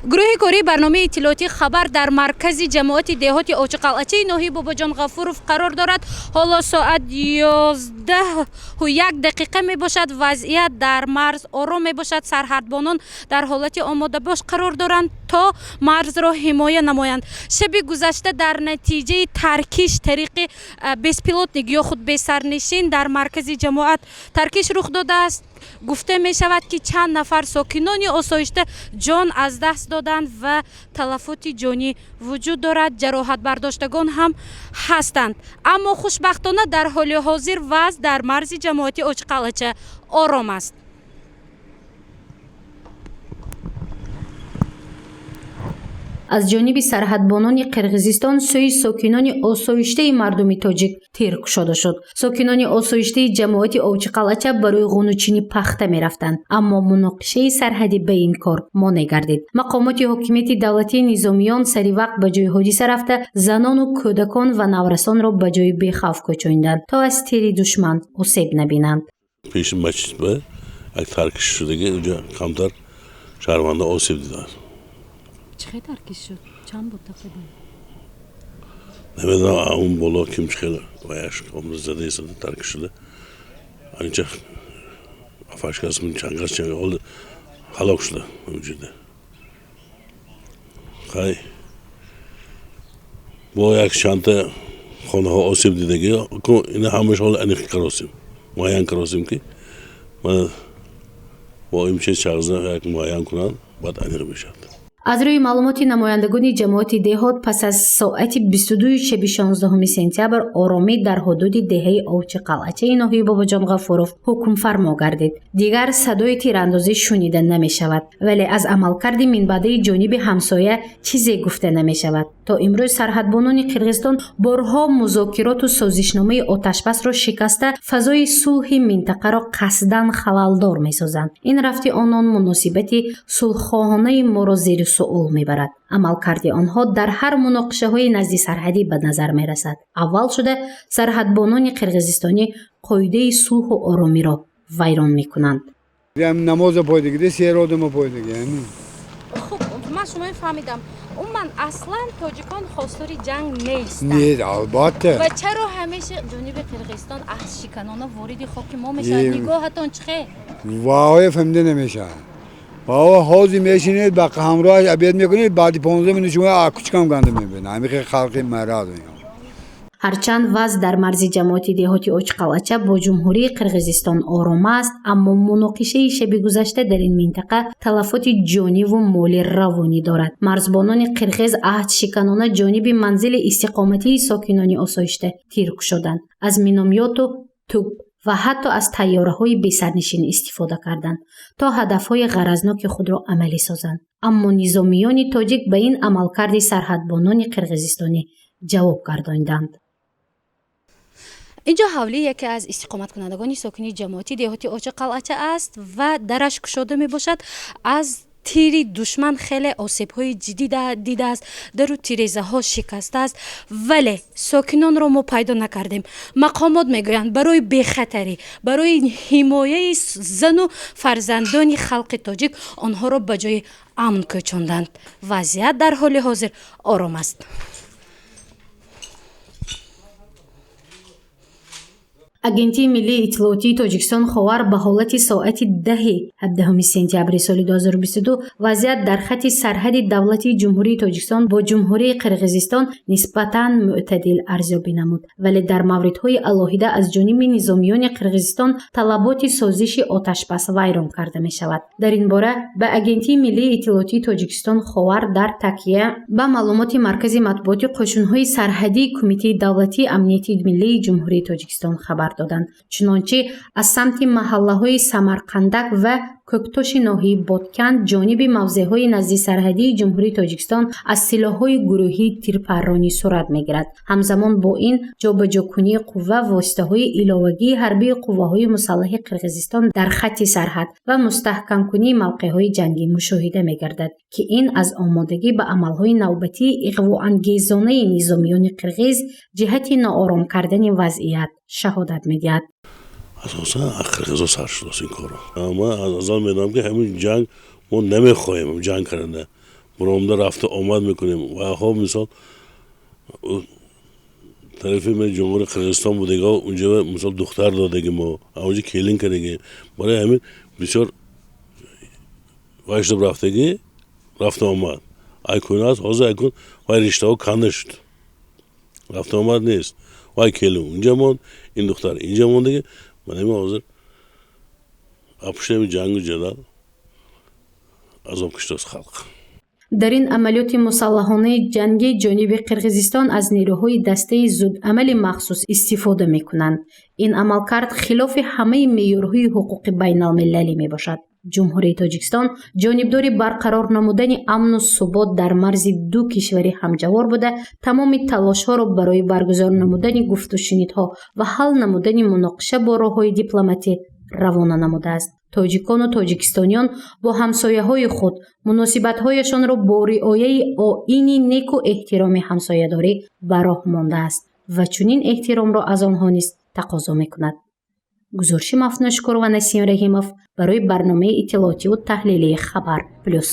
گروه کاری برنامه اطلاعاتی خبر در مرکز جماعت دهات اوچقلعچه ناحیه باباجان غفورов قرار دارد. حالا ساعت 11:01 می باشد. وضعیت در مرز آرام می باشد. سرحدبانان در حالت آماده باش قرار دارند تا مرز را حمایت نمایند. شب گذشته در نتیجه ترکیش طریق بیسپیلوتنیک یا خود بی‌سرنشین در مرکز جماعت ترکیش رخ داده است. گفته می شود که چند نفر ساکنان آسایشته جان از دست دادند و تلفات جانی وجود دارد. جراحت برداشتگان هم هستند. اما خوشبختانه در حال حاضر وضع در مرز جماعتی اوچقلعچه آرام است. از جانب سرحدبانان قرغیزستان سوی ساکنان آسایشته مردم تاجیک تیر گشوده شد. ساکنان آسایشته جماعت اوچقلعچه برای قانونچینی پخته می رفتند، اما مناقشه سرحدی به این کار مانع گردید. مقامات حاکمیت دولتی نظامیان سری وقت به جای حادثه رفته زنان و کودکان و نورسان را به جای بی‌خوف کوچاندند تا از تیر دشمن آسیب نبینند. پیش مسجد به یک ترکیش شده اونجا کمتر شهروندان آسیب دیدند. چقدر ترکیش شد؟ چند بود تقریبا؟ نمیدونم اون بالا کم چقدر وایش عمر زده است ترکیش شده. اینجا افاش کسی چند حال هلاک شده موجوده. خیلی با یک چند خانه ها آسیب دیدگی که این همش حال انیخ کراسیم معین کراسیم که من با این چیز چغزه یک معین کنن بعد انیخ بشد. از روی معلومات نمایندگان جماعت دهات پس از ساعت 22 شب 16 سپتامبر آرامی در حدود دهه اوچقلعچه ناحیه باباجان غفورов حکم فرما گردید. دیگر صدای تیراندازی شنیده نمی شود، ولی از عملکرد منبعه جانب همسایه چیزی گفته نمی شود. تا امروز سرحدبانان قرغیزستان بارها مذاکرات و سازشنامه آتشبس را شکسته فضای صلح منطقه را قصداً خللدار می سازند. این رفتی آنان مناسبت صلح‌خواهانه ما را زیر سؤال میبرد. عملکرد آنها در هر مناقشه های نزد سرحدی به نظر می رسد. اول شده سرحدبانان قرغیزستانی قاعده صلح و آرامی را ویران می کنند. نماز پایدگی سیر آدم پایدگی. خب من شما فهمیدم. من اصلا تاجیکان خواستار جنگ نیستند. نه البته. و چرا همیشه جانب قرغیزستان از شکنانه وارد خاک ما میشن؟ نگاهتون چه؟ وای فهمیده نمیشه. بابا حاضی میشینید با همراه عبید میکنید بعد 15 منوت شما کوچکم گنده میبینه. همین خلق مراد میگم. هرچند وضع در مرز جماعت دهات اوچقلعچه با جمهوری قرغیزستان آرام است، اما مناقشه شب گذشته در این منطقه تلفات جانی و مالی روانی دارد. مرزبانان قرغیز عهد شکنانه جانب منزل استقامتی ساکنان آسایشته تیر شدند. از مینومیات و توپ و حتی از طیاره‌های بی‌سرنشین استفاده کردند تا هدف‌های غرضناک خود را عملی سازند. اما نظامیان تاجیک به این عملکرد سرحدبانان قرغیزستانی جواب گرداندند. اینجا حوالی یکی از استقامت کنندگان ساکنی جماعتی دهات اوچقلعچه است و درش گشوده می باشد. از تیر دشمن خیلی آسیب‌های جدی دیده است. در او تیریزه ها شکسته است، ولی ساکنان را ما پیدا نکردیم. مقامات میگویند برای بی‌خطری، برای حمایت زن و فرزندان خلق تاجیک آنها را به جای امن کوچاندند. وضعیت در حال حاضر آرام است. агентии миллии иттилоотии тоҷикистон ховар ба ҳолати соати 10 сентябри соли 2022 вазъият дар хатти сарҳади давлати ҷумҳурии тоҷикистон бо ҷумҳурии қирғизистон нисбатан мӯътадил арзёбӣ намуд, вале дар мавридҳои алоҳида аз ҷониби низомиёни қирғизистон талаботи созиши оташбас вайрон карда мешавад. дар ин бора ба агентии миллии иттилоотии тоҷикистон ховар дар такя ба маълумоти маркази матбуоти қӯшунҳои сарҳадии кумитаи давлатии амнияти миллии ҷумҳурии тоҷикистон хабар доданд. чунончи аз самти маҳаллаҳои самарқандак ва کوکتوش ناحیه بادکند جانب موضع‌های نزدیک سرحدی جمهوری تاجیکستان از سلاح‌های گروهی تیرپرانی صورت می‌گیرد. همزمان با این جابجاکنی قوه و واسطه‌های ایلاوگی حربی قوه‌های مسلح قرغیزستان در خط سرحد و مستحکم کنی موقع‌های جنگی مشاهده می‌گردد که این از آمادگی به عمل‌های نوبتی اغواء‌انگیزانه نظامیان قرغیز جهت ناآرام کردن وضعیت شهادت می‌دهد. اساسا قرغیزا سر شد این کارا. ما از آن میدونم که همین جنگ ما نمیخوایم جنگ کردن. برامده رفته آمد میکنیم و خب مثال طرفی من جمهوری قرقیزستان بودگی اونجا مثال دختر دادگی ما اونجا کلین کردگی برای همین بسیار وایشتب رفتگی رفته آمد ایکون هست حاضر ایکون وای رشته ها کنده شد رفته آمد نیست وای کلین اونجا موند این دختر اینجا موندگی من همین حاضر اپشتم جنگ و جدال азоб киштааст халқ. дар ин амалиёти мусаллаҳонаи ҷангӣ ҷониби қирғизистон аз нерӯҳои дастаи зудамали махсус истифода мекунанд. Ин амалкард хилофи ҳамаи меъёрҳои ҳуқуқи байналмилалӣ мебошад. ҷумҳурии Тоҷикистон ҷонибдори барқарор намудани амну субот дар марзи ду кишвари ҳамҷавор буда, тамоми талошҳоро барои баргузор намудани гуфтушунидҳо ва ҳал намудани муноқиша бо роҳҳои дипломатӣ равона намудааст. тоҷикону тоҷикистониён бо ҳамсояҳои худ муносибатҳояшонро бо риояи оини неку эҳтироми ҳамсоядорӣ ба роҳ мондааст ва чунин эҳтиромро аз онҳо низ тақозо мекунад. гузориши Мафнун Шукур ва Насим Раҳимов барои барномаи иттилоотиву таҳлилии Хабар плюс.